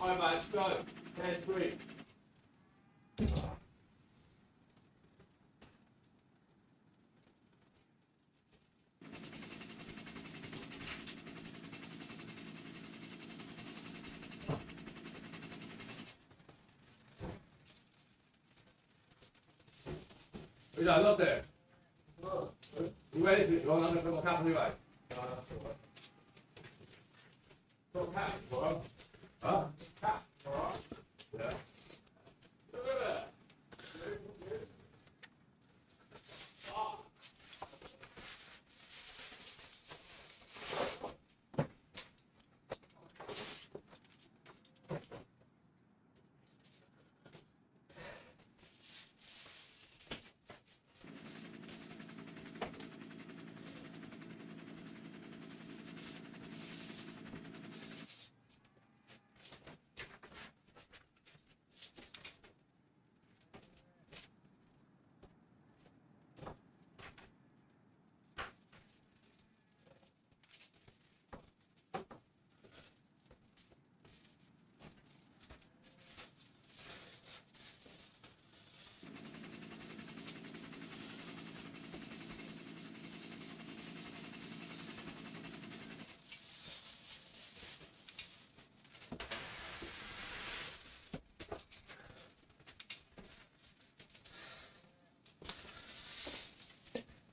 Hi mate, let's go. There's three. You know, lost it. You ready to go? I'm going to put my cap anyway. Put a cap, alright? Huh? Cap, alright? Yeah. Look at that.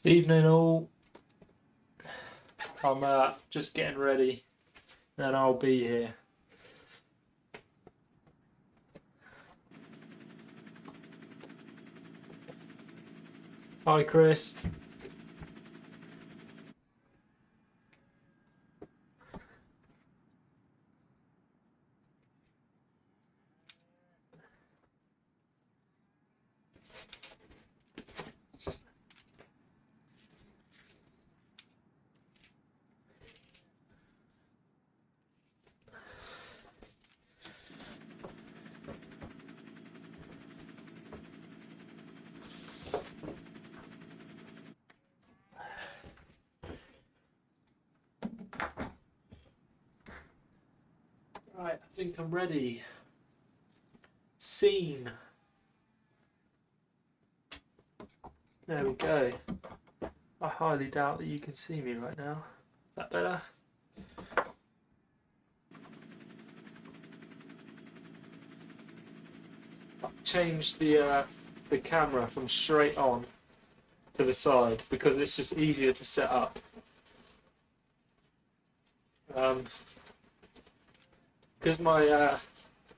Evening all. I'm just getting ready, and I'll be here. Hi Chris. Right, I think I'm ready. Scene. There we go. I highly doubt that you can see me right now. Is that better? I've changed the camera from straight on to the side because it's just easier to set up. Because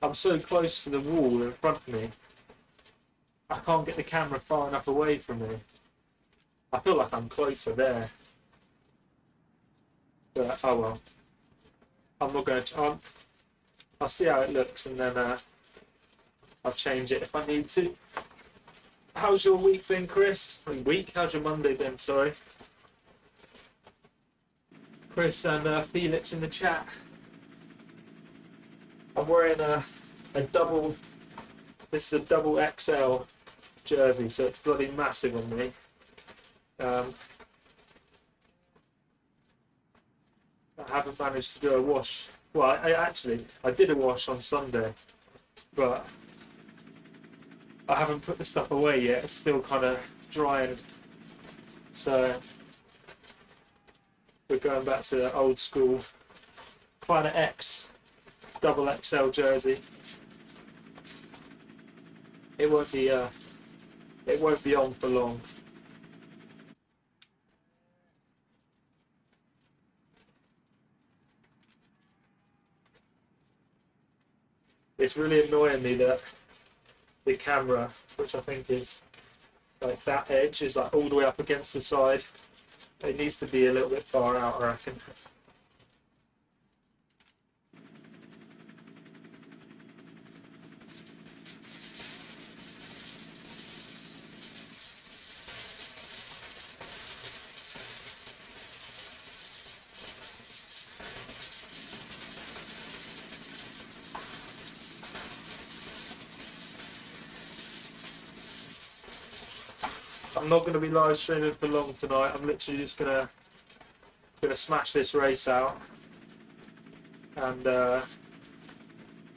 I'm so close to the wall in front of me, I can't get the camera far enough away from me. I feel like I'm closer there. But oh well. I'm not going to. I'll see how it looks and then I'll change it if I need to. How's your week been, Chris? Week? How's your Monday been, sorry? Chris and Felix in the chat. I'm wearing a double, this is a double XL jersey, so it's bloody massive on me. I haven't managed to do a wash. Well, I did a wash on Sunday, but I haven't put the stuff away yet. It's still kind of drying, so we're going back to the old school Planet X double XL jersey. It won't be on for long. It's really annoying me that the camera, which I think is like that edge is like all the way up against the side. It needs to be a little bit far out, I reckon. I'm not going to be live streaming for long tonight. I'm literally just gonna smash this race out and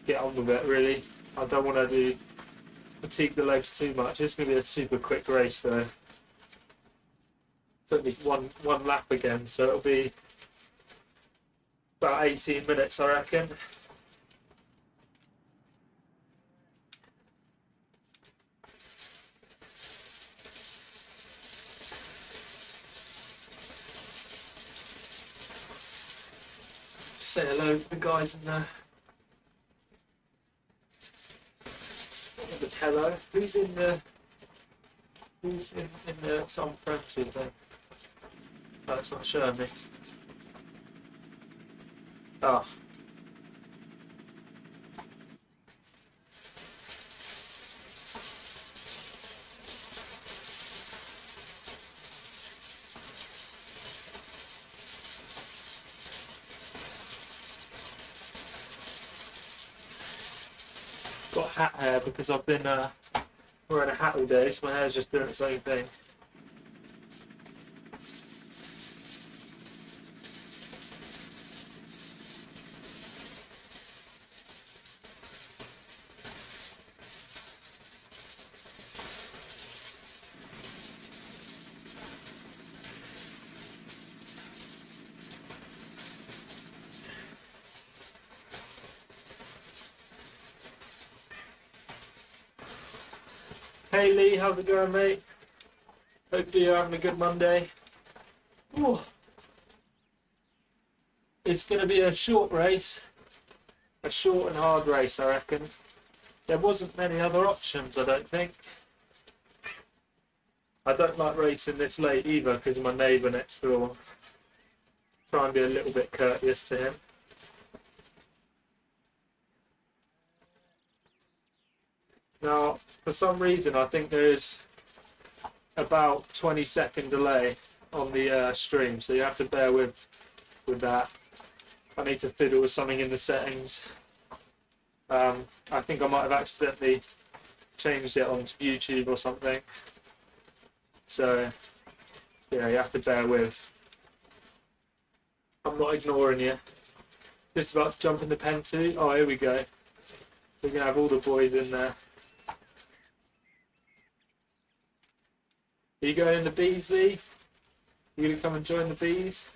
get on with it. Really, I don't want to fatigue the legs too much. It's going to be a super quick race though. It's only one lap again, so it'll be about 18 minutes, I reckon. Say hello to the guys in there. Hello. Who's in the so I'm friends with them? Oh, it's not showing me. Oh. Got hat hair because I've been wearing a hat all day, so my hair's just doing its own thing. Hey Lee, how's it going, mate? Hopefully you're having a good Monday. Ooh. It's going to be a short race, a short and hard race, I reckon. There wasn't many other options, I don't think. I don't like racing this late either because of my neighbour next door. Try and be a little bit courteous to him. Now, for some reason, I think there's about 20-second delay on the stream, so you have to bear with that. I need to fiddle with something in the settings. I think I might have accidentally changed it on YouTube or something. So, yeah, you have to bear with. I'm not ignoring you. Just about to jump in the pen too. Oh, here we go. We're going to have all the boys in there. Are you going in the bees, Lee? You going to come and join the bees?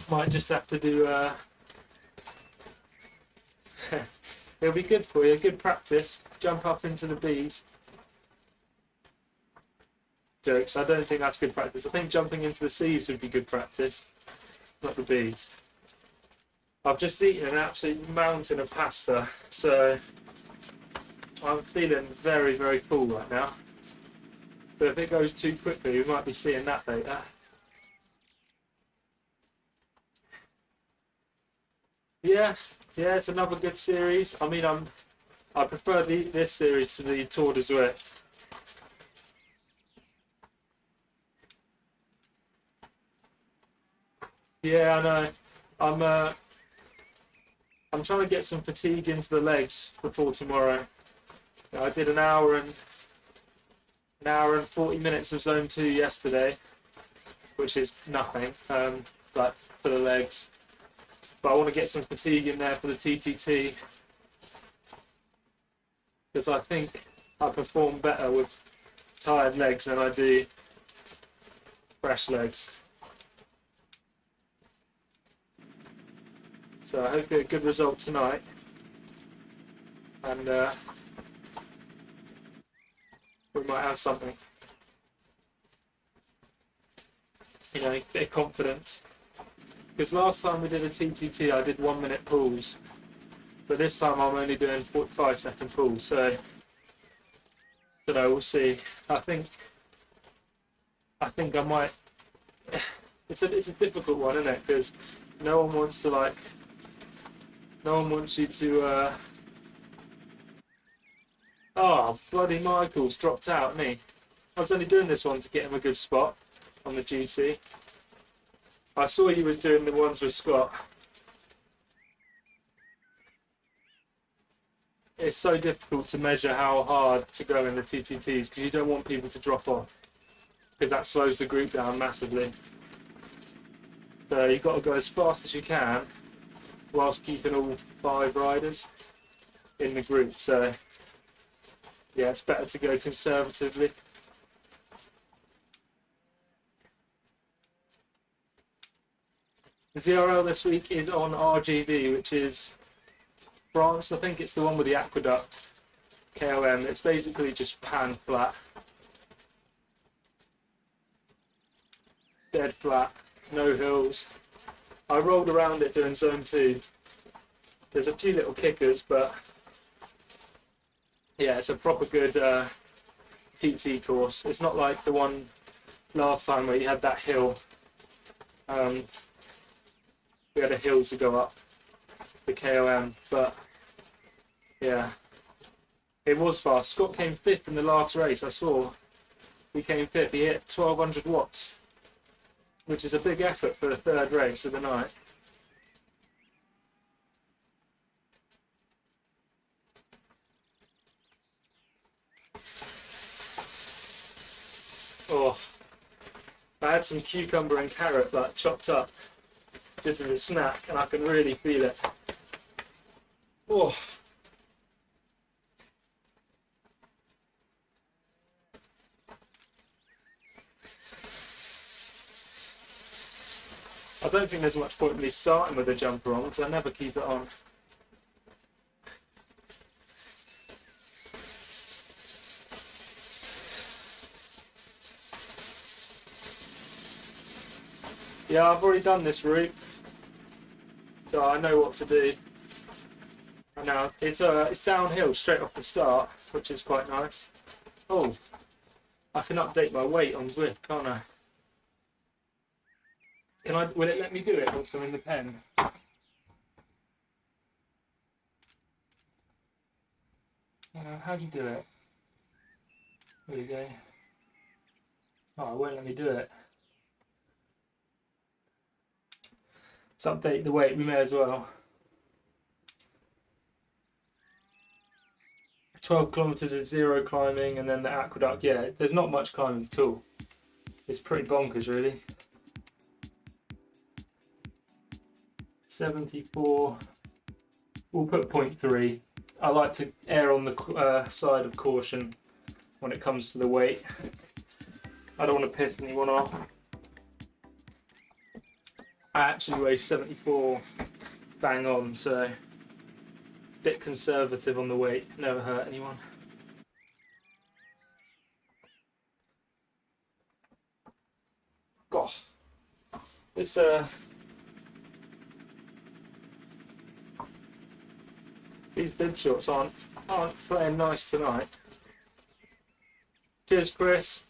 Might just have to do it'll be good for you, good practice. Jump up into the bees. Jokes, I don't think that's good practice. I think jumping into the seas would be good practice, not the bees. I've just eaten an absolute mountain of pasta, so I'm feeling very, very full right now. But if it goes too quickly, we might be seeing that later. Yeah, it's another good series. I mean, I prefer this series to the Tour de Zwift. Yeah, I know. I'm trying to get some fatigue into the legs before tomorrow. I did an hour and 40 minutes of zone 2 yesterday, which is nothing, like for the legs. But I want to get some fatigue in there for the TTT because I think I perform better with tired legs than I do fresh legs. So I hope you get a good result tonight, and we might have something. You know, a bit of confidence. Because last time we did a TTT, I did 1 minute pulls, but this time I'm only doing 45-second pulls. So, you know, we'll see. I think I might. It's a difficult one, isn't it? Because no one wants you to. Oh, bloody Michael's dropped out, me. I was only doing this one to get him a good spot on the GC. I saw you was doing the ones with Scott. It's so difficult to measure how hard to go in the TTTs because you don't want people to drop off, because that slows the group down massively. So you've got to go as fast as you can whilst keeping all 5 riders in the group. So yeah, it's better to go conservatively. The ZRL this week is on RGV, which is France. I think it's the one with the aqueduct KOM. It's basically just pan flat, dead flat, no hills. I rolled around it doing zone 2. There's a few little kickers, but yeah, it's a proper good TT course. It's not like the one last time where you had that hill. We had a hill to go up, the KOM, but yeah, it was fast. Scott came 5th in the last race. I saw he came 5th. He hit 1200 watts, which is a big effort for the 3rd race of the night. Oh, I had some cucumber and carrot like chopped up just as a snack, and I can really feel it. Oh. I don't think there's much point in me starting with a jumper on, because I never keep it on. Yeah, I've already done this route, so I know what to do. And now it's downhill straight off the start, which is quite nice. Oh, I can update my weight on Zwift, can't I? Will it let me do it once I'm in the pen? How do you do it? There you go. Oh, it won't let me do it. Let's update the weight, we may as well. 12 kilometres is 0 climbing, and then the aqueduct, yeah, there's not much climbing at all. It's pretty bonkers, really. 74, we'll put 0.3. I like to err on the side of caution when it comes to the weight. I don't want to piss anyone off. I actually weigh 74 bang on, so a bit conservative on the weight, never hurt anyone. Gosh, it's these bib shorts aren't playing nice tonight. Cheers, Chris.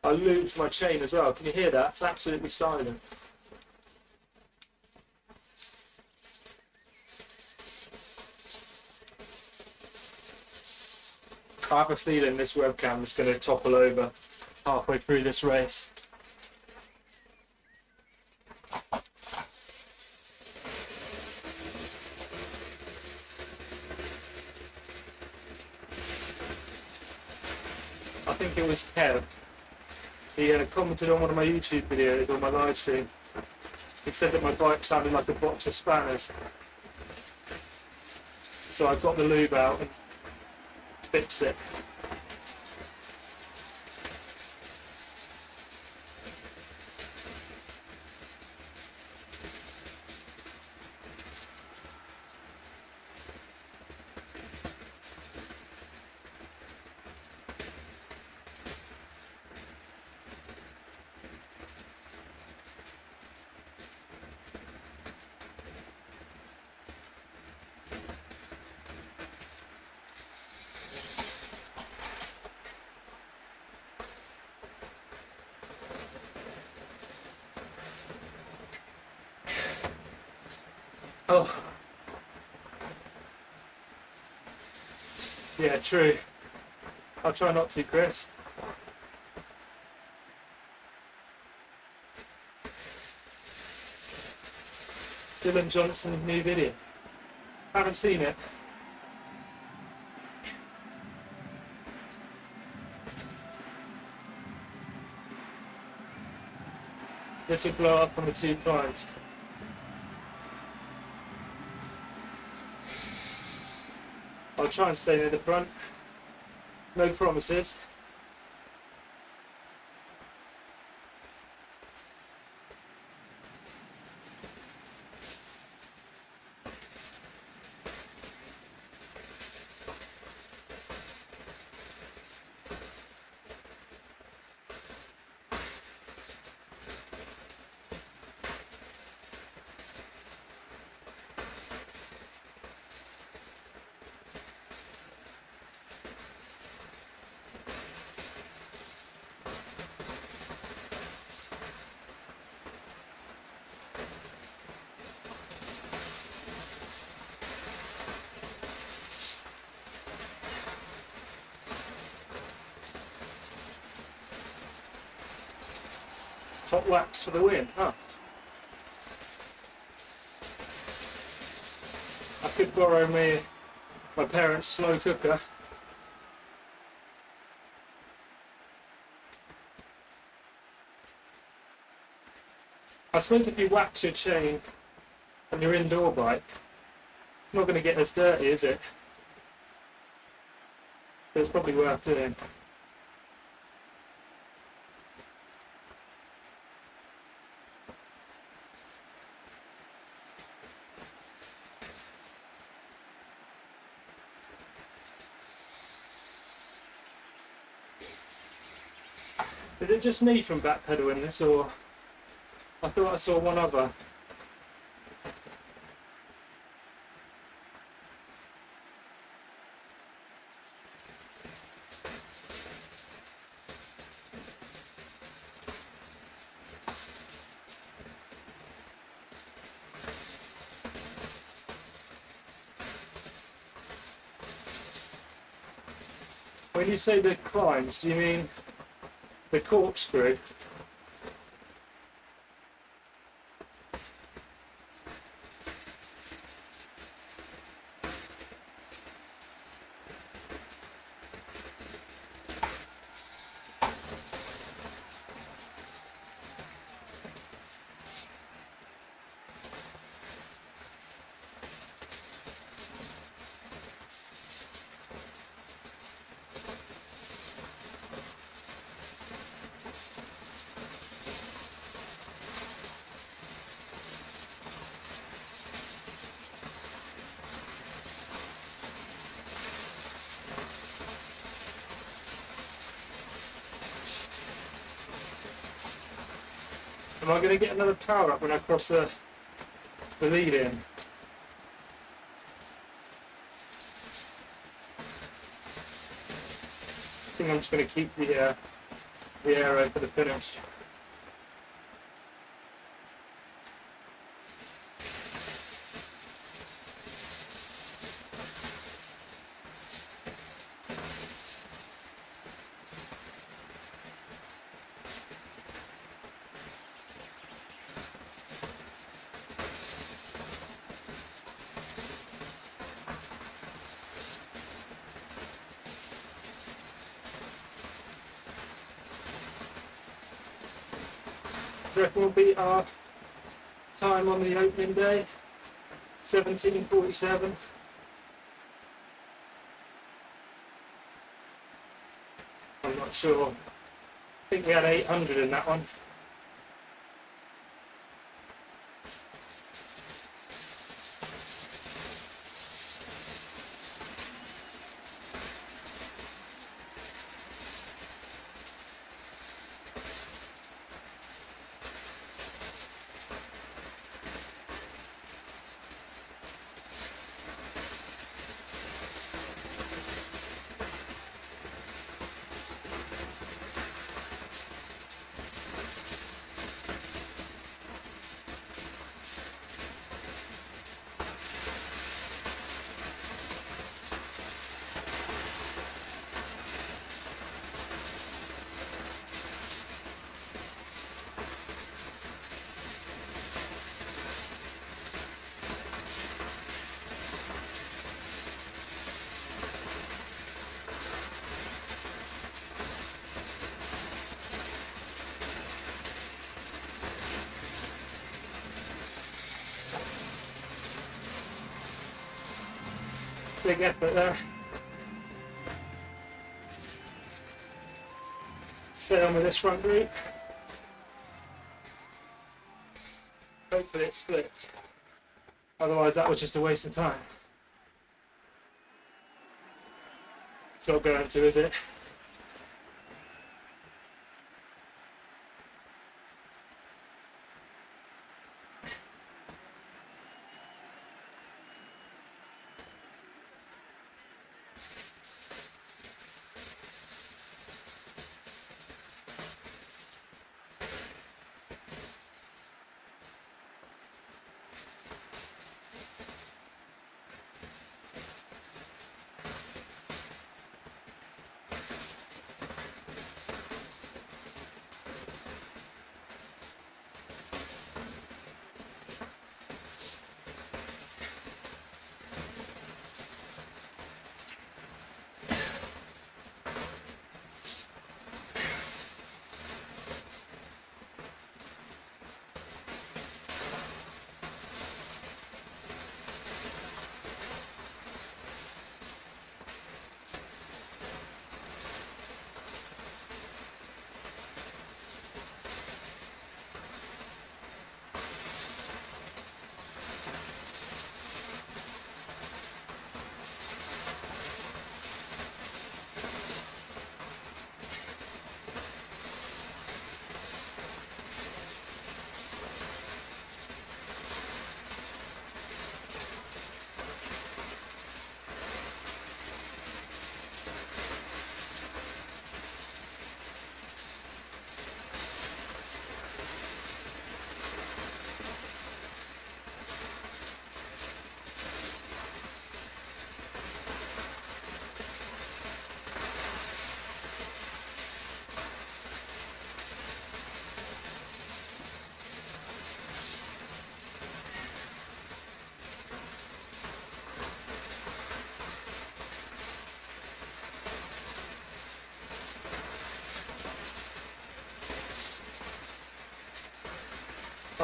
I looped my chain as well. Can you hear that? It's absolutely silent. I have a feeling this webcam is going to topple over halfway through this race. I think it was Kev. He commented on one of my YouTube videos or my live stream. He said that my bike sounded like a box of spanners. So I got the lube out and fixed it. Oh. Yeah, true. I'll try not to, Chris. Dylan Johnson's new video. Haven't seen it. This will blow up on the 2 primes. I'll try and stay near the front. No promises. Hot wax for the win. Huh. I could borrow my parents' slow cooker. I suppose if you wax your chain on your indoor bike, it's not going to get as dirty, is it? So it's probably worth doing. Is it just me from backpedaling this, or I thought I saw one other? When you say the climbs, do you mean the corkscrew? Am I going to get another power up when I cross the lead in? I think I'm just going to keep the aero for the finish. Do you reckon we'll beat our time on the opening day? 17:47. I'm not sure. I think we had 800 in that one. Big effort there. Stay on with this front group. Hopefully it splits. Otherwise that was just a waste of time. It's not going to, is it?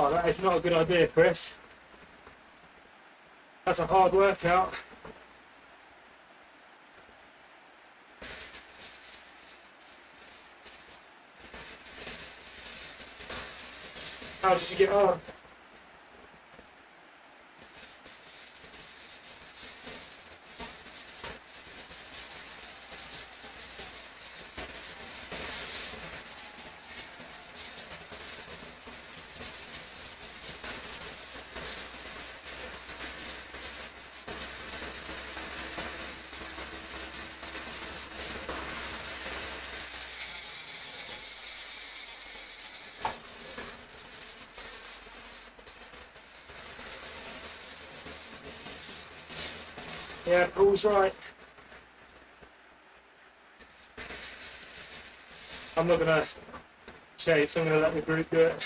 Oh, that is not a good idea, Chris. That's a hard workout. How did you get on? Yeah, Paul's right. I'm not going to chase, I'm going to let the group do it.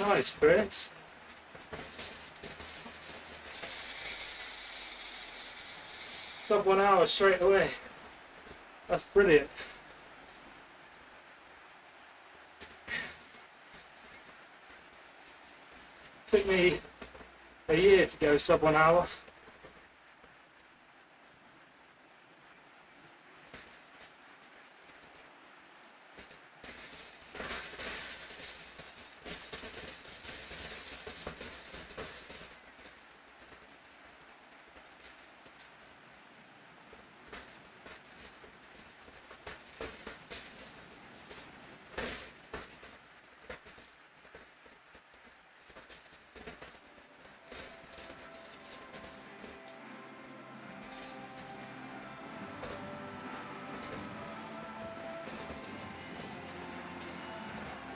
Nice, Chris. Sub 1 hour straight away. That's brilliant. Took me a year to go sub 1 hour.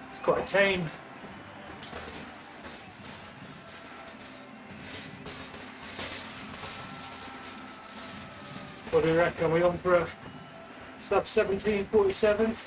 It's quite tame. What do you reckon? Are we on for a sub 17:47?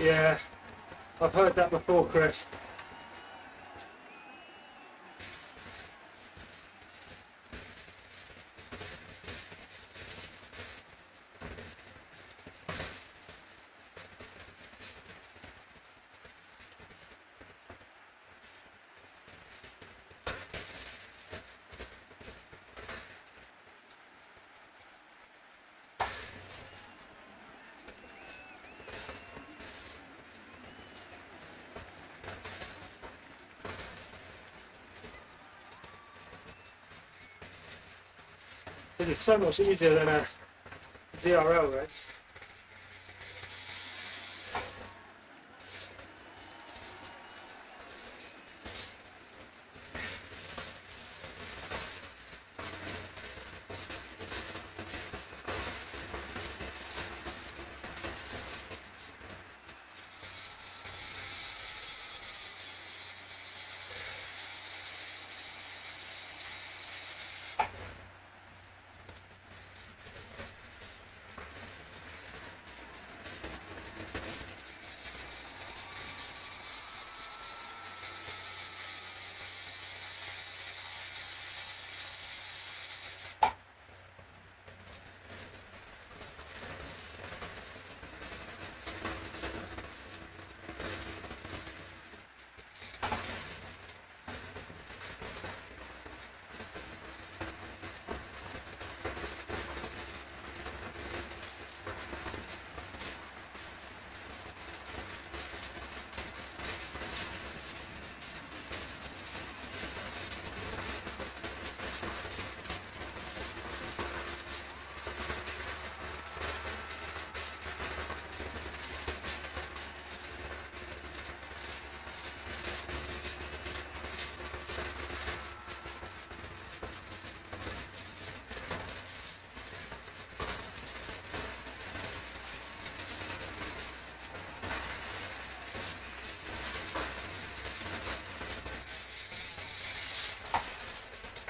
Yeah, I've heard that before, Chris. It is so much easier than a ZRL race.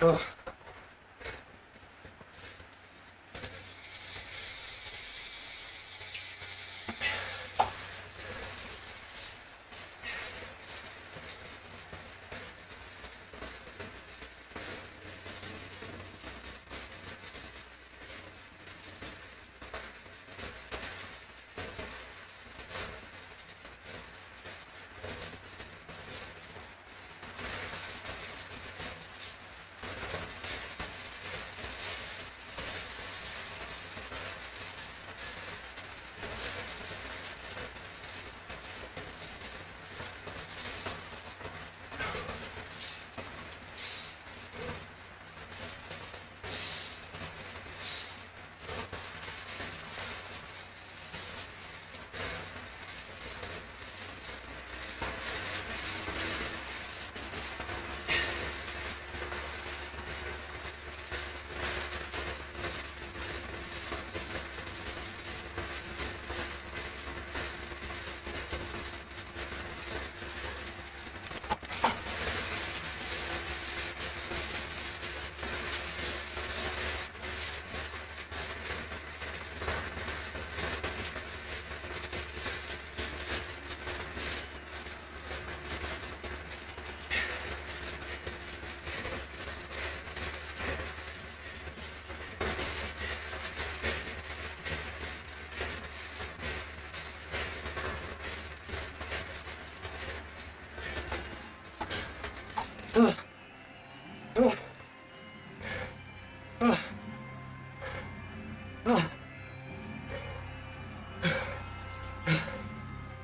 Oh.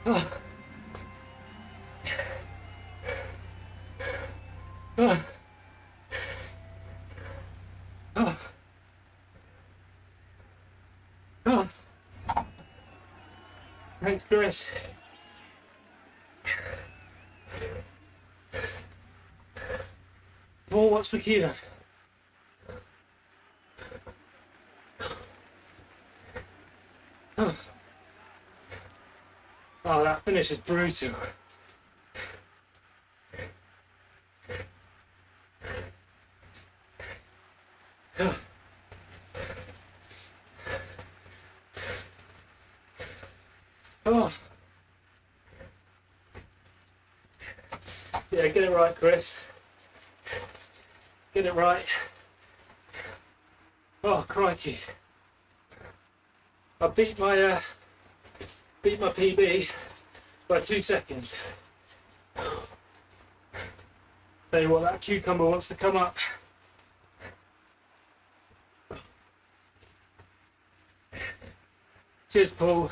Oh. Oh. Oh. Oh. Thanks, Chris. More watts per kilo. Oh. Oh, that finish is brutal. Oh. Oh. Yeah, get it right, Chris. Get it right. Oh, crikey. I beat my PB by 2 seconds. Tell you what, that cucumber wants to come up. Cheers, Paul.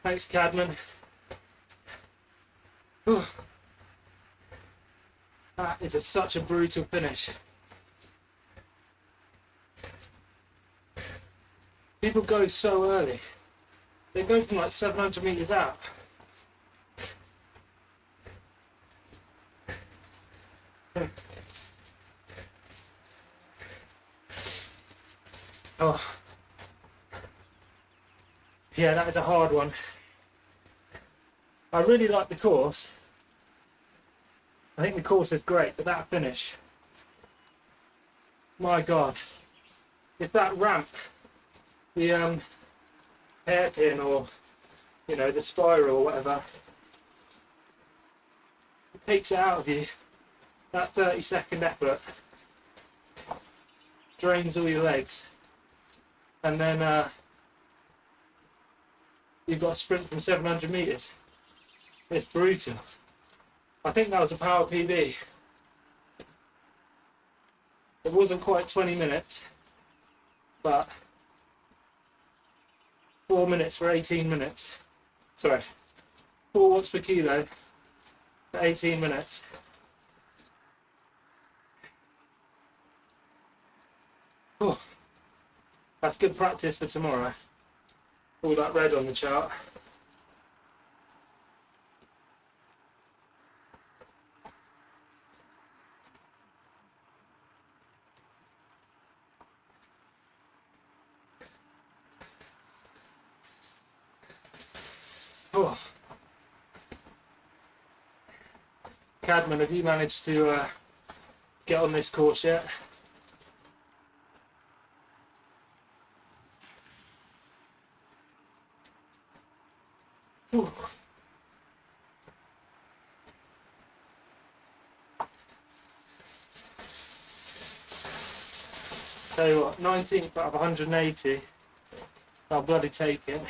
Thanks, Cadman. Oh. That is such a brutal finish. People go so early. They go from like 700 meters out. Oh. Yeah, that is a hard one. I really like the course. I think the course is great, but that finish, my God, it's that ramp, the hairpin, or you know, the spiral or whatever. It takes it out of you. That 30-second effort drains all your legs, and then you've got to sprint from 700 meters. It's brutal. I think that was a power PB. It wasn't quite 20 minutes, but 4 minutes for 18 minutes. Sorry, 4 watts per kilo for 18 minutes. Oh, that's good practice for tomorrow. All that red on the chart. Oh. Cadman, have you managed to get on this course yet? Ooh. Tell you what, 19th out of 180, I'll bloody take it.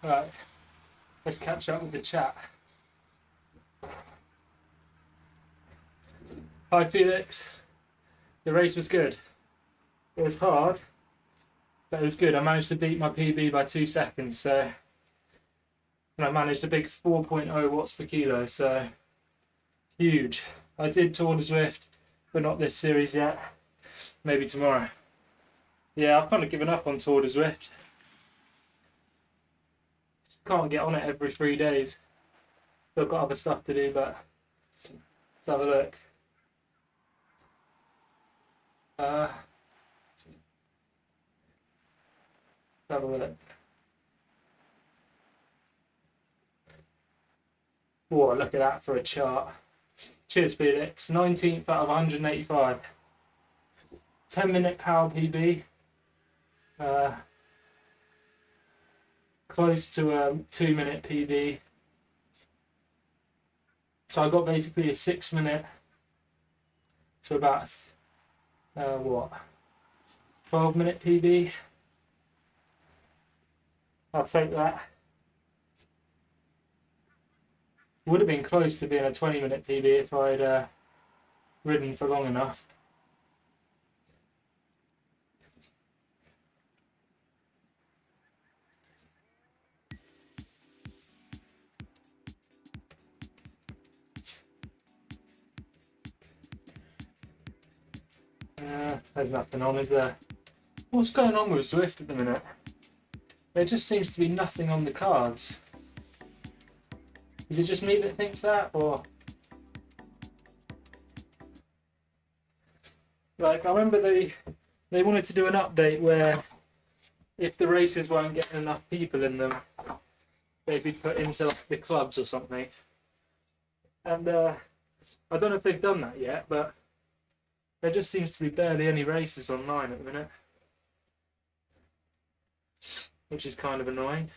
Right, let's catch up with the chat. Hi Felix, the race was good. It was hard, but it was good. I managed to beat my PB by 2 seconds, so, and I managed a big 4.0 watts per kilo, so huge. I did Tour de Zwift, but not this series yet. Maybe tomorrow. Yeah, I've kind of given up on Tour de Zwift. Can't get on it every 3 days. Still got other stuff to do, but let's have a look. Have a look. Whoa, look at that for a chart. Cheers, Felix. 19th out of 185. 10-minute power PB. Close to a 2-minute PB. So I got basically a 6-minute to about what? 12-minute PB. I'll take that. Would have been close to being a 20-minute PB if I'd ridden for long enough. There's nothing on, is there? What's going on with Zwift at the minute? There just seems to be nothing on the cards. Is it just me that thinks that, or? Like, I remember they wanted to do an update where if the races weren't getting enough people in them, they'd be put into like the clubs or something. And I don't know if they've done that yet, but there just seems to be barely any races online at the minute, which is kind of annoying.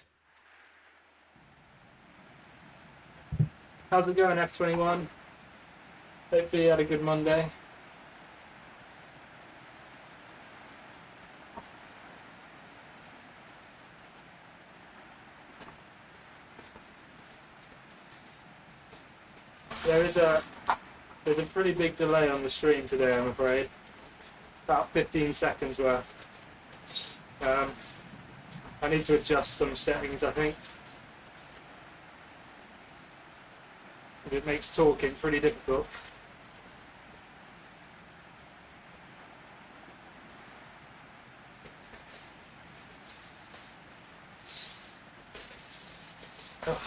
How's it going, F21? Hopefully you had a good Monday. There's a pretty big delay on the stream today, I'm afraid. About 15 seconds worth. I need to adjust some settings, I think. It makes talking pretty difficult. Ugh.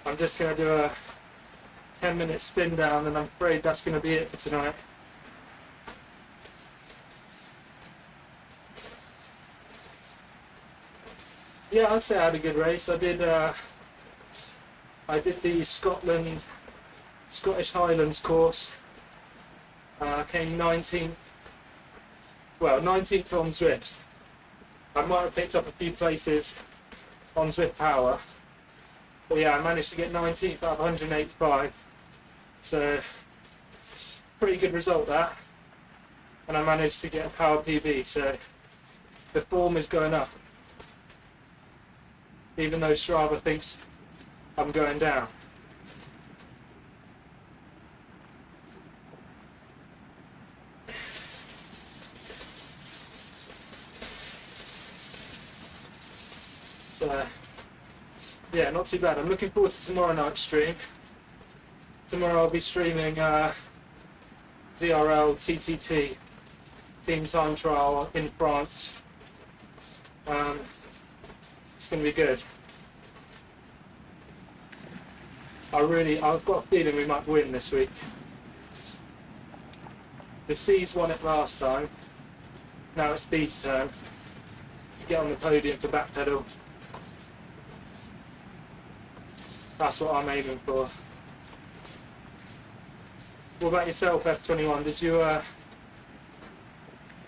I'm just going to do a 10-minute spin down, and I'm afraid that's going to be it for tonight. Yeah, I'd say I had a good race. I did the Scottish Highlands course. Came 19th. Well, 19th on Zwift. I might have picked up a few places on Zwift Power. But yeah, I managed to get 19th out of 185. So, pretty good result that. And I managed to get a Power PB, so the form is going up. Even though Strava thinks I'm going down. So, yeah, not too bad. I'm looking forward to tomorrow night's stream. Tomorrow I'll be streaming ZRL TTT team time trial in France. It's going to be good. I've got a feeling we might win this week. The C's won it last time. Now it's B's turn to get on the podium for backpedal. That's what I'm aiming for. What about yourself, F21?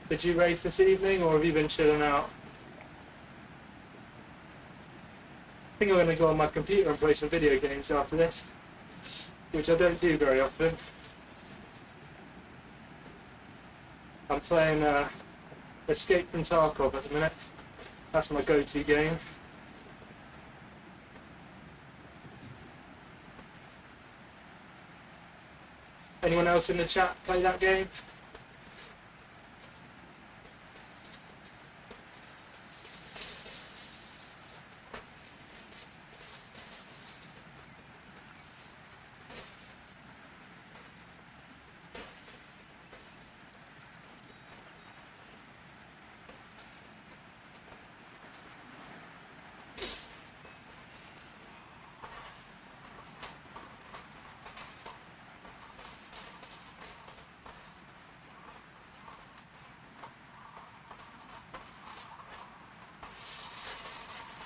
Did you race this evening, or have you been chilling out? I think I'm going to go on my computer and play some video games after this, which I don't do very often. I'm playing Escape from Tarkov at the minute. That's my go-to game. Anyone else in the chat play that game?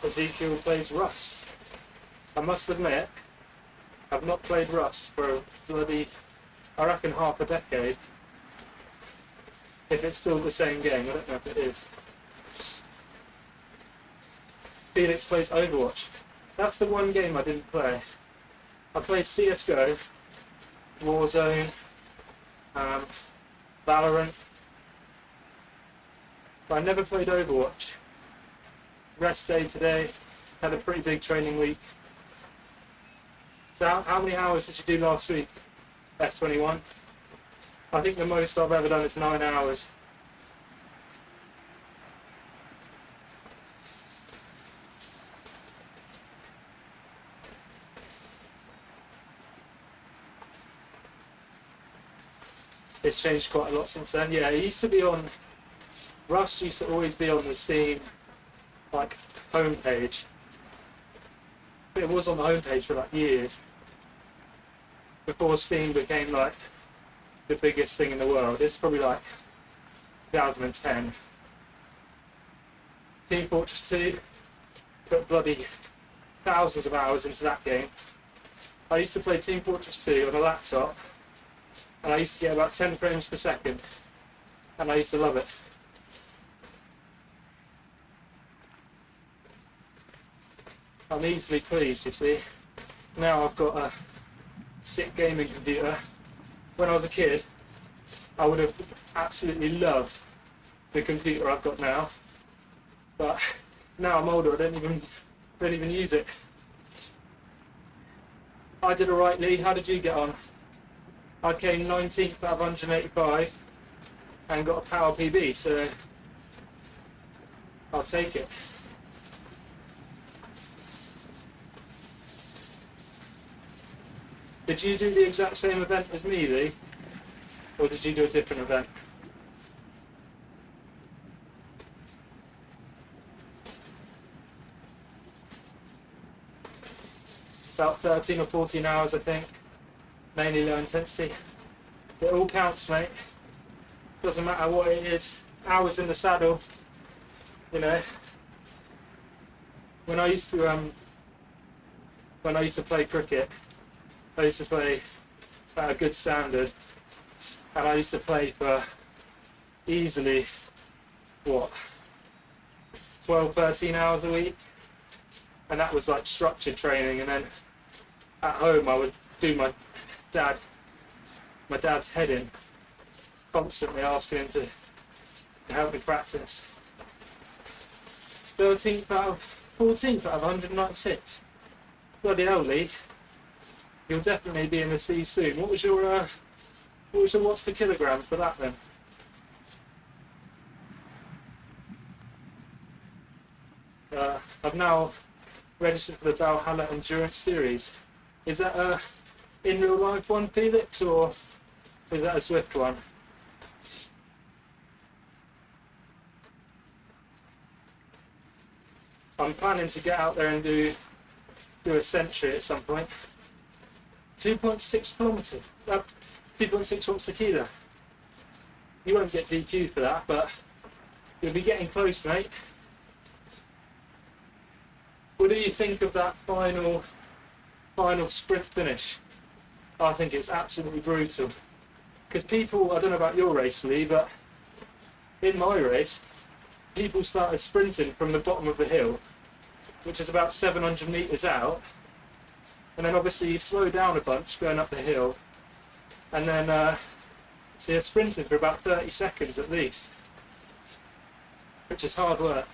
Ezekiel plays Rust. I must admit, I've not played Rust for a bloody, I reckon, half a decade. If it's still the same game, I don't know if it is. Felix plays Overwatch. That's the one game I didn't play. I played CSGO, Warzone, Valorant. But I never played Overwatch. Rest day today. Had a pretty big training week. So how many hours did you do last week? F21? I think the most I've ever done is 9 hours. It's changed quite a lot since then. Yeah, it used to be on, Rust used to always be on the Steam like homepage. It was on the homepage for like years before Steam became like the biggest thing in the world. It's probably like 2010. Team Fortress 2, put bloody thousands of hours into that game. I used to play Team Fortress 2 on a laptop, and I used to get about 10 frames per second, and I used to love it. I'm easily pleased, you see. Now I've got a sick gaming computer. When I was a kid, I would have absolutely loved the computer I've got now. But now I'm older, I don't even use it. I did alright, Lee. How did you get on? I came 19th out of 185 and got a power PB, so I'll take it. Did you do the exact same event as me, Lee? Or did you do a different event? About 13 or 14 hours, I think. Mainly low intensity. It all counts, mate. Doesn't matter what it is. Hours in the saddle. You know. When I used to play cricket, I used to play at a good standard, and I used to play for easily, 12, 13 hours a week, and that was like structured training. And then at home I would do my dad's head in, constantly asking him to help me practice. 14th out of 196. Bloody hell, Lee. You'll definitely be in the sea soon. What was your watts per kilogram for that then? I've now registered for the Valhalla Endurance Series. Is that a in real life one, Felix, or is that a Zwift one? I'm planning to get out there and do a century at some point. 2.6 kilometres, 2.6 watts per kilo. You won't get DQ'd for that, but you'll be getting close, mate. What do you think of that final sprint finish? I think it's absolutely brutal. Because people, I don't know about your race, Lee, but in my race, people started sprinting from the bottom of the hill, which is about 700 metres out. And then obviously you slow down a bunch going up the hill, and then so you're sprinting for about 30 seconds at least, which is hard work.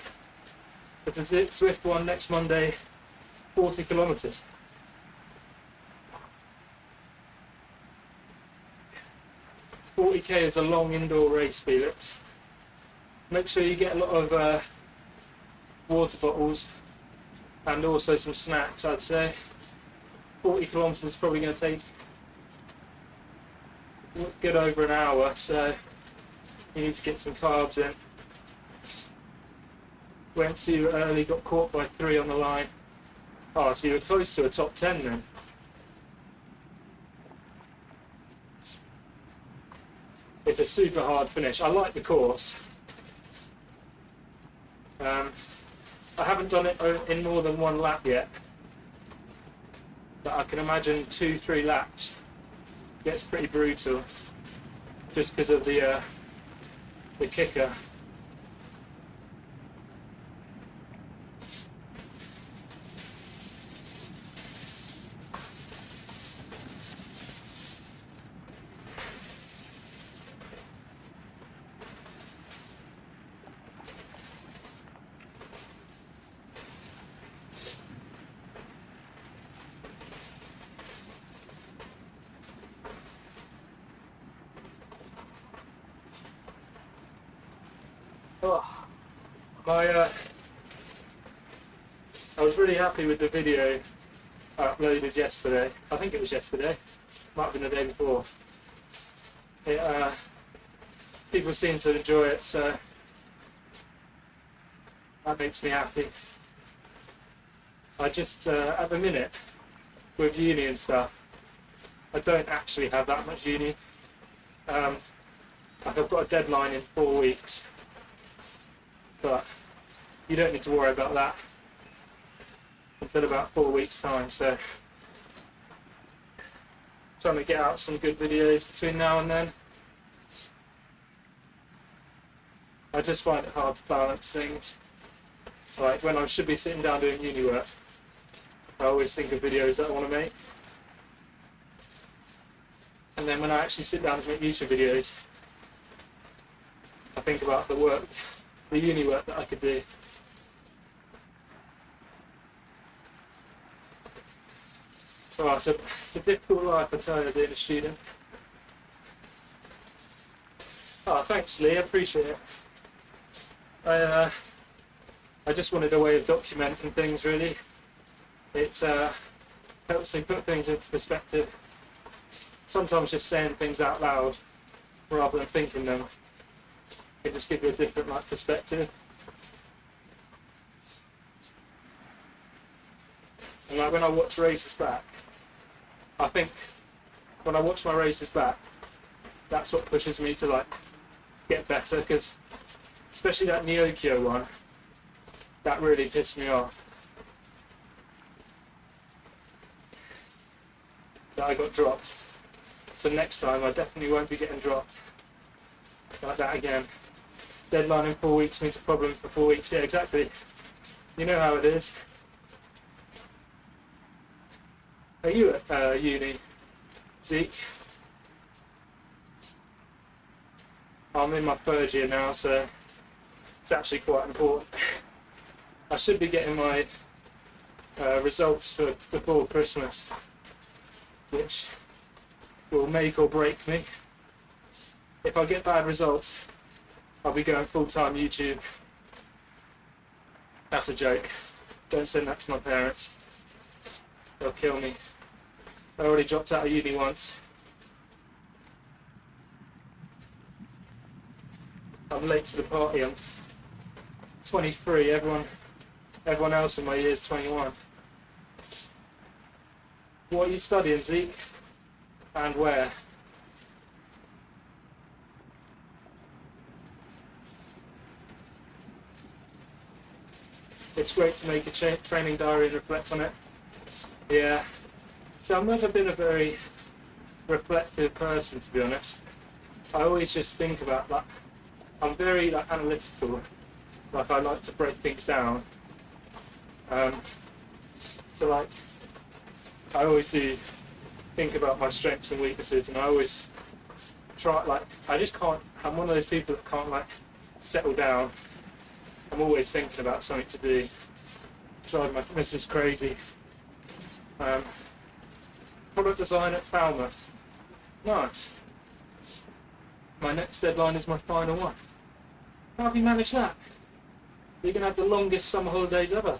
There's a Zwift one next Monday, 40 kilometres. .40k is a long indoor race, Felix. Make sure you get a lot of water bottles and also some snacks, I'd say. 40 kilometres is probably going to take a good over an hour, so you need to get some carbs in. Went too early, got caught by 3 on the line. Oh, so you were close to a top 10 then. It's a super hard finish. I like the course. I haven't done it in more than 1 lap yet, but I can imagine 2-3 laps gets pretty brutal just because of the kicker. Oh, my I was really happy with the video I uploaded yesterday. I think it was yesterday. Might have been the day before. It, people seem to enjoy it, so that makes me happy. I just, at the minute, with uni and stuff, I don't actually have that much uni. Like I've got a deadline in 4 weeks, but you don't need to worry about that until about 4 weeks' time. So, trying to get out some good videos between now and then. I just find it hard to balance things. Like when I should be sitting down doing uni work, I always think of videos that I want to make. And then when I actually sit down to make YouTube videos, I think about the work, the uni work that I could do. Oh, it's a difficult life, I tell you, being a student. Oh, thanks, Lee. I appreciate it. I just wanted a way of documenting things, really. It helps me put things into perspective. Sometimes just saying things out loud rather than thinking them can just give you a different perspective. And like when I watch races back, I think when I watch my races back, that's what pushes me to get better, because especially that Neokyo one, that really pissed me off. That I got dropped. So next time I definitely won't be getting dropped like that again. Deadline in 4 weeks means a problem for 4 weeks. Yeah, exactly. You know how it is. Are you at uni, Zeke? I'm in my third year now, so it's actually quite important. I should be getting my results for before Christmas, which will make or break me. If I get bad results, I'll be going full-time YouTube. That's a joke. Don't send that to my parents. They'll kill me. I already dropped out of uni once. I'm late to the party. I'm 23. Everyone else in my year is 21. What are you studying, Zeke? And where? It's great to make a training diary and reflect on it. Yeah. So I've never been a very reflective person, to be honest. I always just think about that. I'm very analytical. I like to break things down. So I always do think about my strengths and weaknesses, and I always try. I just can't. I'm one of those people that can't settle down. I'm always thinking about something to do. Drive my missus crazy. Product design at Falmouth. Nice. My next deadline is my final one. How have you managed that? You're going to have the longest summer holidays ever.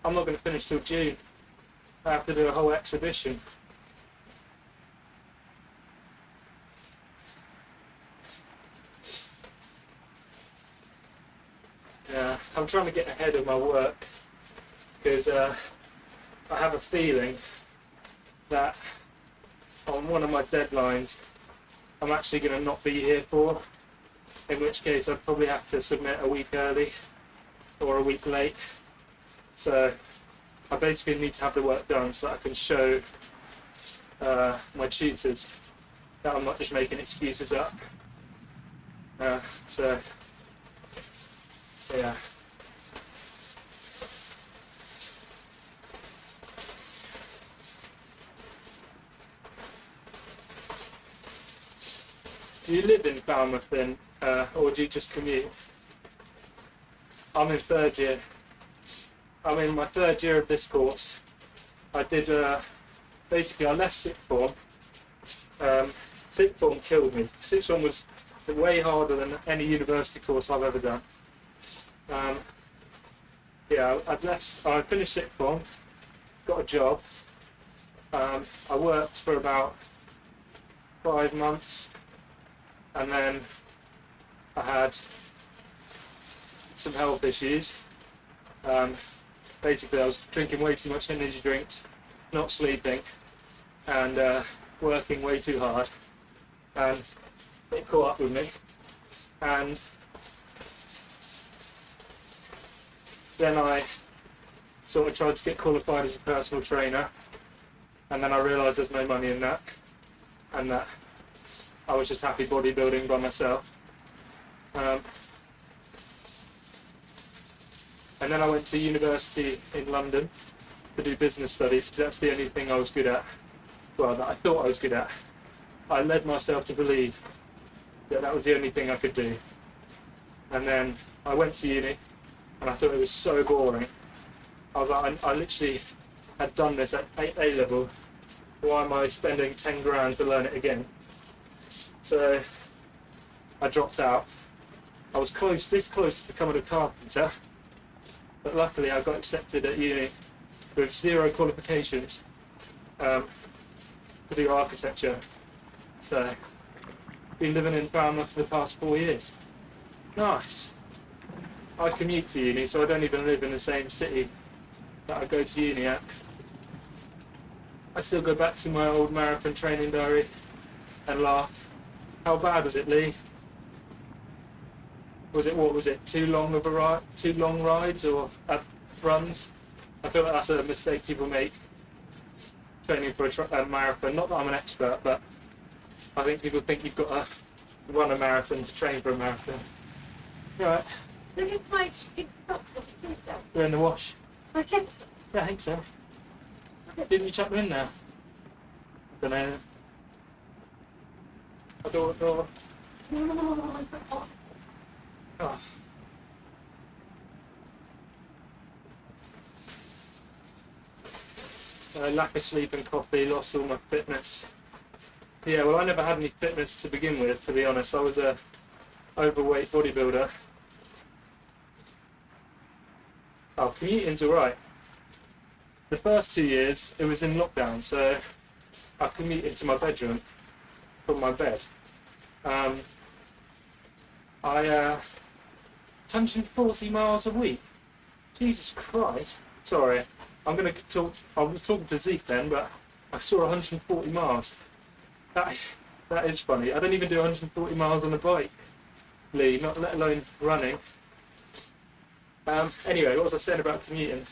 I'm not going to finish till June. I have to do a whole exhibition. Yeah, I'm trying to get ahead of my work because I have a feeling that on one of my deadlines I'm actually going to not be here for, in which case I'd probably have to submit a week early or a week late. So I basically need to have the work done so that I can show my tutors that I'm not just making excuses up. So yeah. Do you live in Falmouth then, or do you just commute? I'm in third year. I'm in my third year of this course. I did, basically I left sixth form. Sixth form killed me. Sixth form was way harder than any university course I've ever done. Yeah, I finished sixth form, got a job. I worked for about 5 months, and then I had some health issues. Basically, I was drinking way too much energy drinks, not sleeping, and working way too hard, and it caught up with me. And then I sort of tried to get qualified as a personal trainer, and then I realised there's no money in that, and that I was just happy bodybuilding by myself. And then I went to university in London to do business studies, because that's the only thing I was good at. Well, that I thought I was good at. I led myself to believe that that was the only thing I could do. And then I went to uni, and I thought it was so boring. I was like, I literally had done this at A level. Why am I spending 10 grand to learn it again? So I dropped out. I was this close to becoming a carpenter, but luckily I got accepted at uni with 0 qualifications to do architecture. So been living in Falmouth for the past 4 years. Nice. I commute to uni, so I don't even live in the same city that I go to uni at. I still go back to my old marathon training diary and laugh. How bad was it, Lee? Was it, what was it, too long rides or runs? I feel like that's a mistake people make training for a marathon. Not that I'm an expert, but I think people think you've got to run a marathon to train for a marathon. Right. Look at my big socks. They're in the wash. My socks. Yeah, I think so. Didn't you chuck them in there? I don't know. Door. Oh. Lack of sleep and coffee, lost all my fitness. Yeah, well, I never had any fitness to begin with, to be honest. I was a overweight bodybuilder. Oh, commuting's alright. The first 2 years, it was in lockdown, so I commuted to my bedroom from my bed. 140 miles a week. Jesus Christ. Sorry, I'm going to talk. I was talking to Zeke then, but I saw 140 miles. That is funny. I don't even do 140 miles on a bike, Lee, not let alone running. Anyway, what was I saying about commuting?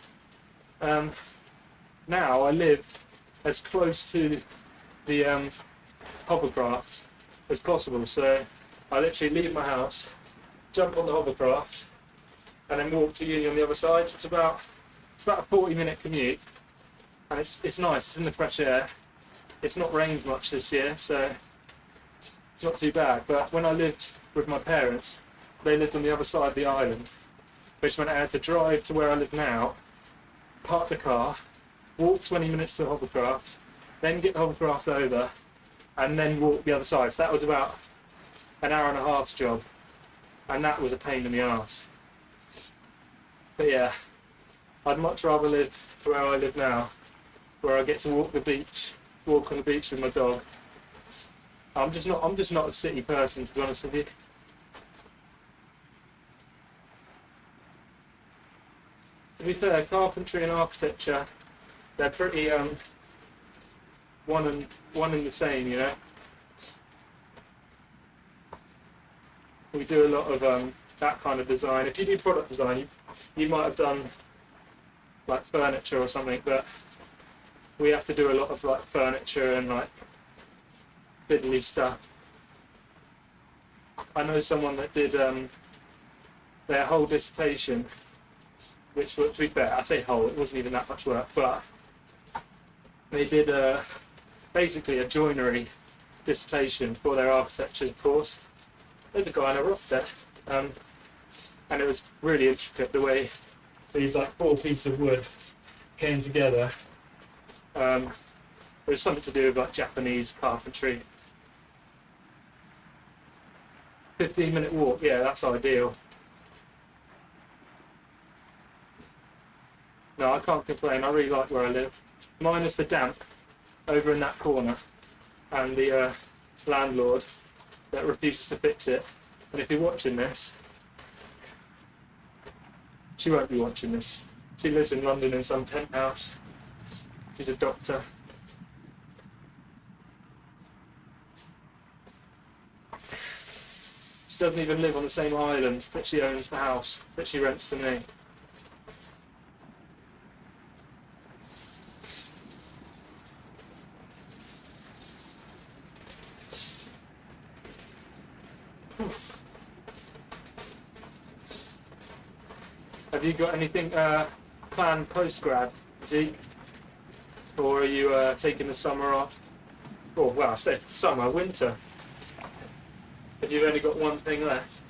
Now I live as close to the hovercraft as possible, so I literally leave my house, jump on the hovercraft, and then walk to uni on the other side. It's about a 40-minute commute, and it's nice. It's in the fresh air. It's not rained much this year, so it's not too bad. But when I lived with my parents, they lived on the other side of the island, which meant I had to drive to where I live now, park the car, walk 20 minutes to the hovercraft, then get the hovercraft over, and then walk the other side. So that was about an hour and a half's job, and that was a pain in the arse. But yeah, I'd much rather live where I live now, where I get to walk on the beach with my dog. I'm just not a city person, to be honest with you. To be fair, carpentry and architecture, they're pretty one and the same, you know. We do a lot of that kind of design. If you do product design, you might have done like furniture or something, but we have to do a lot of like furniture and like fiddly stuff. I know someone that did their whole dissertation, which, to be fair, I say whole, it wasn't even that much work, but they did basically a joinery dissertation for their architecture course. There's a guy in a rock there, and it was really intricate the way these like 4 pieces of wood came together. It was something to do with like Japanese carpentry. 15-minute walk, yeah, that's ideal. No, I can't complain. I really like where I live. Minus the damp over in that corner and the landlord that refuses to fix it. And if you're watching this, she won't be watching this. She lives in London in some penthouse. She's a doctor. She doesn't even live on the same island that she owns the house that she rents to me. Have you got anything planned post-grad, Zeke? Or are you taking the summer off? Oh, well, I said summer, winter. Have you only got one thing left?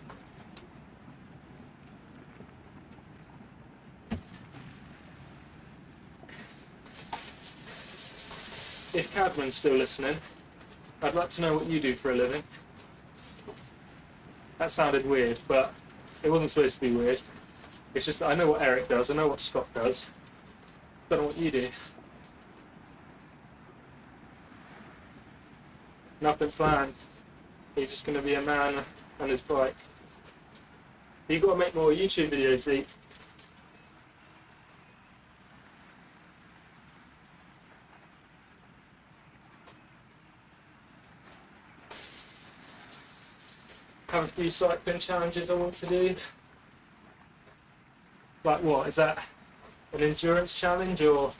If Cadman's still listening, I'd like to know what you do for a living. That sounded weird, but it wasn't supposed to be weird. It's just that I know what Eric does, I know what Scott does. Don't know what you do. Nothing planned. He's just going to be a man on his bike. You've got to make more YouTube videos, Zeke. Have a few cycling challenges I want to do. Like what? Is that an endurance challenge or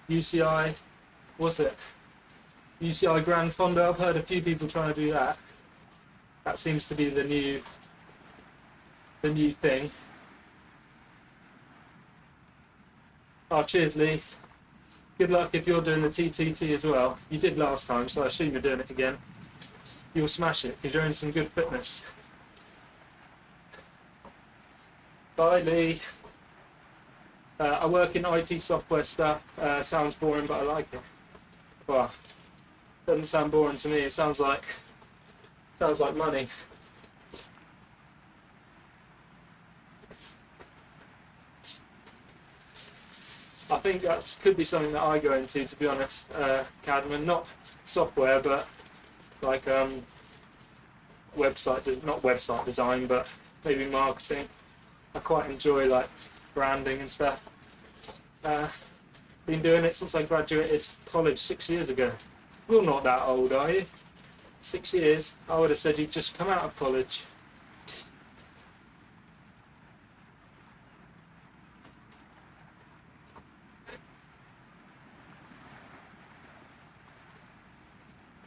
UCI? What's it? UCI Grand Fondo? I've heard a few people trying to do that. That seems to be the new thing. Oh, cheers, Lee. Good luck if you're doing the TTT as well. You did last time, so I assume you're doing it again. You'll smash it because you're in some good fitness. Bye, Lee. I work in IT software stuff. Sounds boring, but I like it. Well, doesn't sound boring to me. It sounds like money. I think that could be something that I go into, to be honest, Cadman. Not software, but like not website design, but maybe marketing. I quite enjoy like branding and stuff. Been doing it since I graduated college 6 years ago. You're not that old, are you? 6 years? I would have said you'd just come out of college.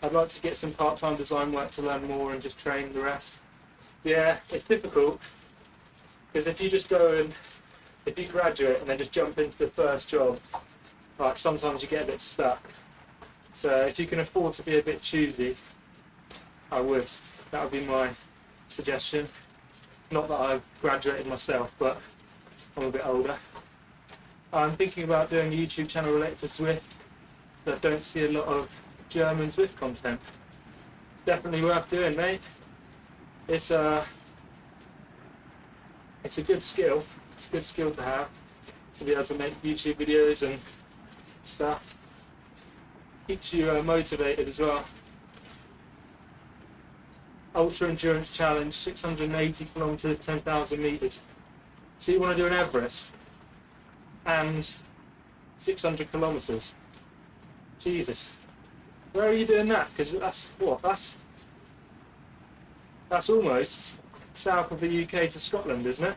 I'd like to get some part-time design work to learn more and just train the rest. Yeah, it's difficult. Because if you just if you graduate and then just jump into the first job, like sometimes you get a bit stuck. So if you can afford to be a bit choosy, I would. That would be my suggestion. Not that I've graduated myself, but I'm a bit older. I'm thinking about doing a YouTube channel related to Zwift, so I don't see a lot of German Zwift content. It's definitely worth doing, mate. It's a good skill. It's a good skill to have, to be able to make YouTube videos and stuff. Keeps you motivated as well. Ultra endurance challenge, 680 kilometers, 10,000 meters. So you want to do an Everest and 600 kilometers. Jesus, where are you doing that? Because that's almost south of the UK to Scotland, isn't it?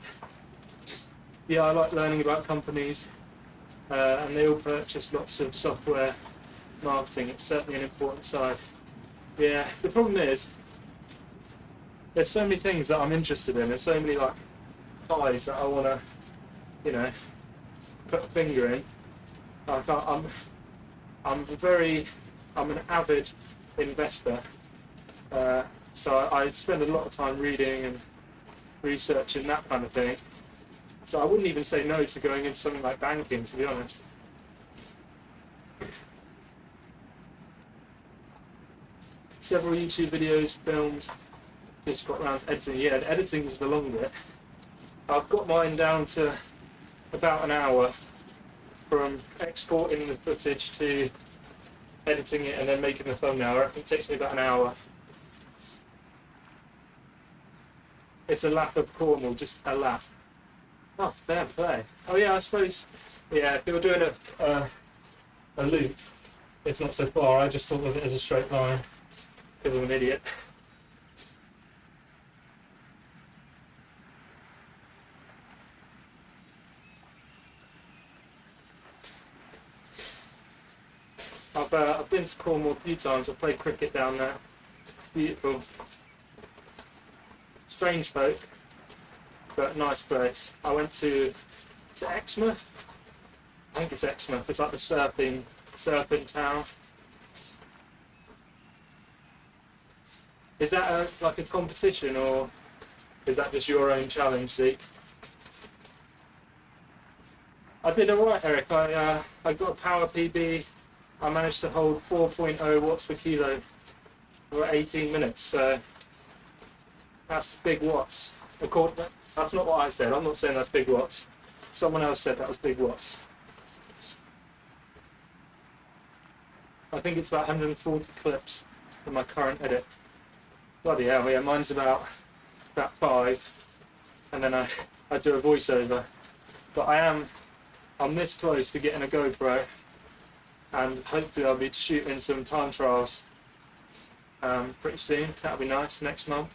Yeah, I like learning about companies, and they all purchase lots of software marketing. It's certainly an important side. Yeah, the problem is, there's so many things that I'm interested in. There's so many like pies that I want to, put a finger in. Like I'm an avid investor, so I spend a lot of time reading and researching that kind of thing. So I wouldn't even say no to going into something like banking, to be honest. Several YouTube videos filmed just got around to editing. Yeah, the editing is the long bit. I've got mine down to about an hour from exporting the footage to editing it and then making the thumbnail. I reckon it takes me about an hour. It's a lap of Cornwall, just a lap. Oh, fair play. Oh yeah, I suppose, yeah, if you were doing a loop, it's not so far. I just thought of it as a straight line because I'm an idiot. I've been to Cornwall a few times. I played cricket down there. It's beautiful. Strange folk, but nice place. I went to, is it Exmouth? I think it's Exmouth. It's like the surfing town. Is that like a competition, or is that just your own challenge, Zeke? I did alright, Eric. I got a power PB. I managed to hold 4.0 watts per kilo for 18 minutes, so that's big watts. That's not what I said. I'm not saying that's big watts. Someone else said that was big watts. I think it's about 140 clips in my current edit. Bloody hell, yeah, mine's about 5, and then I do a voiceover. But I'm this close to getting a GoPro, and hopefully I'll be shooting some time trials pretty soon. That'll be nice, next month.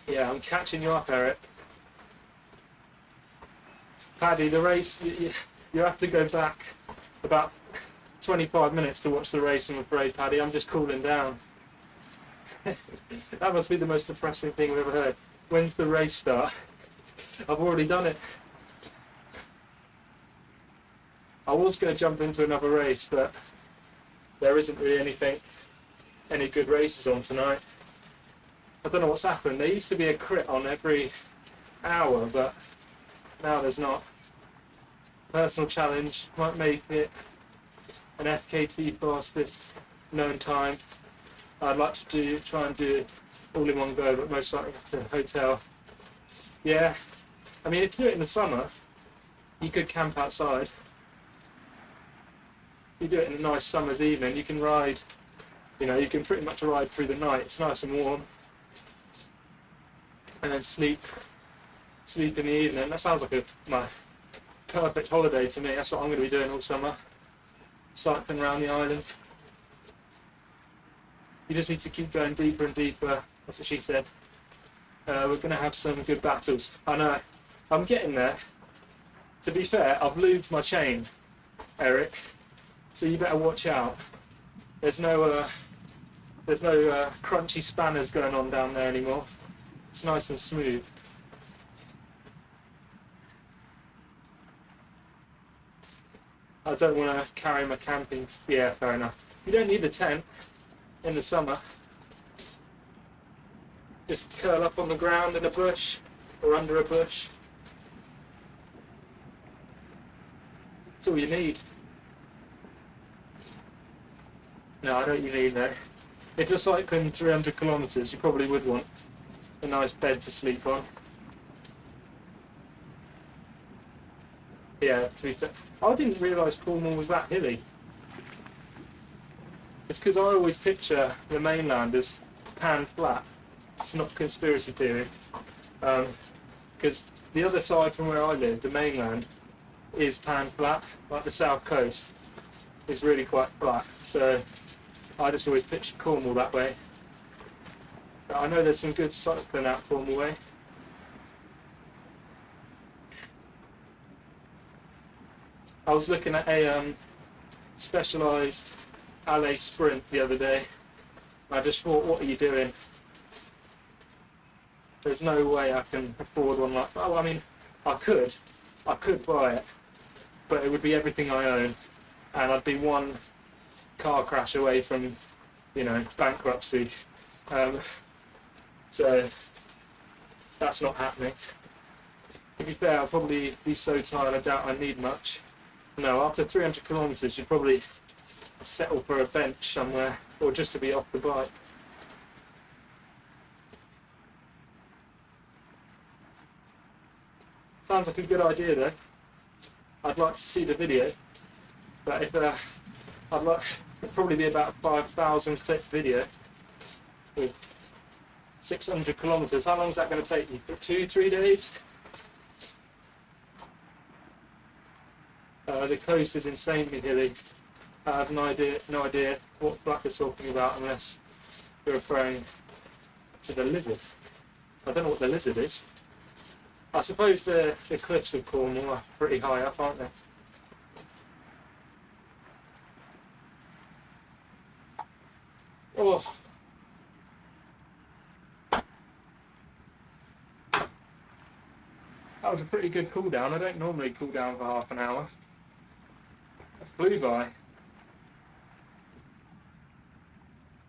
Yeah, I'm catching you up, Eric. Paddy, the race, you have to go back about 25 minutes to watch the race, I'm afraid, Paddy. I'm just cooling down. That must be the most depressing thing I've ever heard. When's the race start? I've already done it. I was going to jump into another race, but there isn't really any good races on tonight. I don't know what's happened. There used to be a crit on every hour, but now there's not. Personal challenge, might make it an FKT fastest known time. I'd like to try and do it all in one go, but most likely to hotel. Yeah, I mean, if you do it in the summer, you could camp outside. You do it in a nice summer's evening, you can ride, you can pretty much ride through the night. It's nice and warm. And then sleep in the evening. That sounds like my perfect holiday to me. That's what I'm going to be doing all summer. Cycling around the island. You just need to keep going deeper and deeper. That's what she said. We're going to have some good battles. I know. I'm getting there. To be fair, I've lubed my chain, Eric. So you better watch out. There's no crunchy spanners going on down there anymore. It's nice and smooth. I don't want to carry my camping. Yeah, fair enough. You don't need a tent in the summer. Just curl up on the ground in a bush or under a bush. That's all you need. No, I don't you need that. If you're cycling 300 kilometres, you probably would want a nice bed to sleep on. Yeah, to be fair. I didn't realise Cornwall was that hilly. It's because I always picture the mainland as pan flat. It's not conspiracy theory. Because the other side from where I live, the mainland, is pan flat. Like the south coast is really quite flat. So I just always picture Cornwall that way. But I know there's some good cycling out Cornwall way. I was looking at a specialised LA sprint the other day. I just thought, what are you doing? There's no way I can afford one like that. Well, I mean, I could buy it, but it would be everything I own, and I'd be one car crash away from, bankruptcy. So that's not happening. To be fair, I'll probably be so tired I doubt I need much. No, after 300 kilometres, you'd probably settle for a bench somewhere, or just to be off the bike. Sounds like a good idea though. I'd like to see the video, but if it'd probably be about a 5,000 clip video with 600 kilometres. How long is that going to take you? For 2-3 days? The coast is insanely hilly. I have no idea what Black are talking about unless you're referring to the lizard. I don't know what the lizard is. I suppose the cliffs of Cornwall are pretty high up, aren't they? Oh. That was a pretty good cool down. I don't normally cool down for half an hour. It flew by. I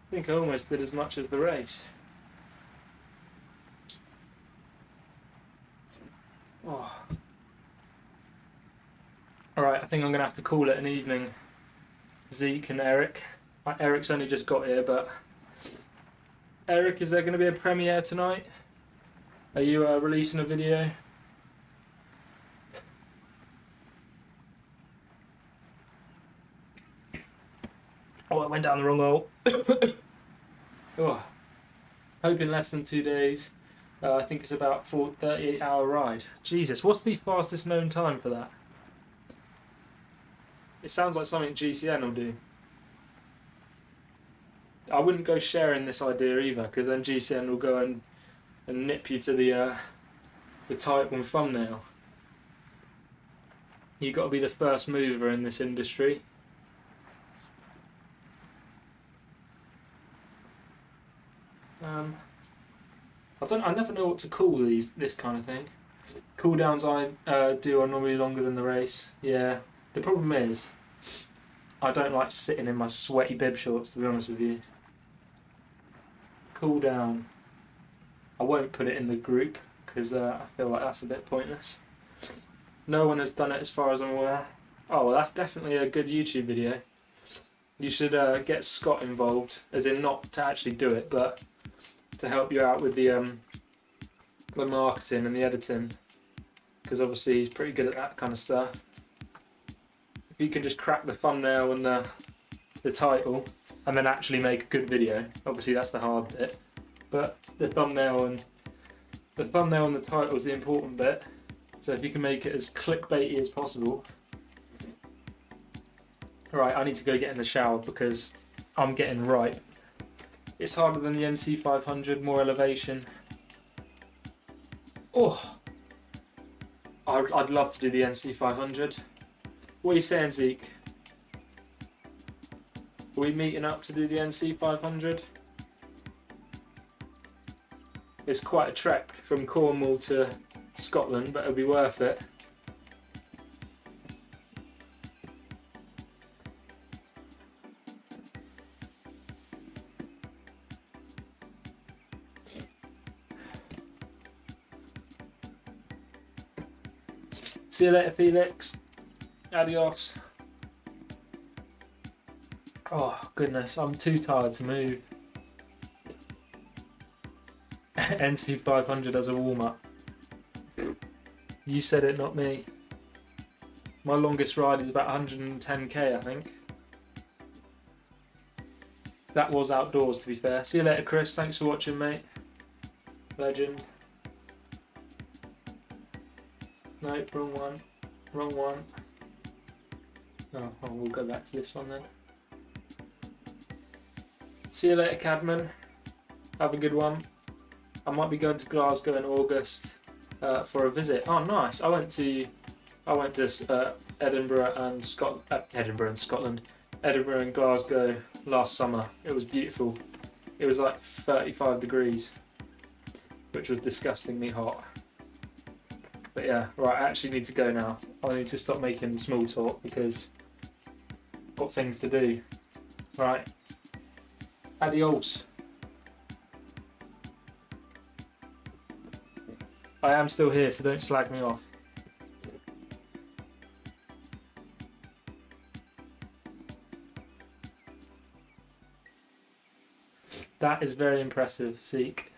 think I almost did as much as the race. Oh. Alright, I think I'm going to have to call it an evening. Zeke and Eric. Eric's only just got here, but... Eric, is there going to be a premiere tonight? Are you releasing a video? Oh, it went down the wrong hole. Oh. Hope in less than 2 days. I think it's about 38-hour ride. Jesus, what's the fastest known time for that? It sounds like something GCN will do. I wouldn't go sharing this idea either, because then GCN will go and nip you to the type 1 thumbnail. You've got to be the first mover in this industry. I never know what to call this kind of thing. Cool downs I do are normally longer than the race. Yeah. The problem is, I don't like sitting in my sweaty bib shorts, to be honest with you. Cool down. I won't put it in the group because I feel like that's a bit pointless. No one has done it as far as I'm aware. Oh, well, that's definitely a good YouTube video. You should get Scott involved, as in not to actually do it, but to help you out with the marketing and the editing, because obviously he's pretty good at that kind of stuff. If you can just crack the thumbnail and the title, and then actually make a good video, obviously that's the hard bit, but the thumbnail and the title is the important bit. So if you can make it as clickbaity as possible. Right, I need to go get in the shower because I'm getting ripe. It's harder than the NC 500, more elevation. Oh, I'd love to do the NC 500. What are you saying, Zeke? Are we meeting up to do the NC 500? It's quite a trek from Cornwall to Scotland, but it'll be worth it. See you later, Felix. Adios. Oh, goodness, I'm too tired to move. NC 500 as a warm-up. You said it, not me. My longest ride is about 110k, I think. That was outdoors, to be fair. See you later, Chris. Thanks for watching, mate. Legend. No, wrong one. Wrong one. Oh, well, we'll go back to this one then. See you later, Cadman. Have a good one. I might be going to Glasgow in August for a visit. Oh, nice. I went to Edinburgh and Scotland. Edinburgh and Glasgow last summer. It was beautiful. It was like 35 degrees, which was disgustingly hot. But yeah, right, I actually need to go now. I need to stop making small talk because I've got things to do. Right. Adios. I am still here, so don't slag me off. That is very impressive, Seek.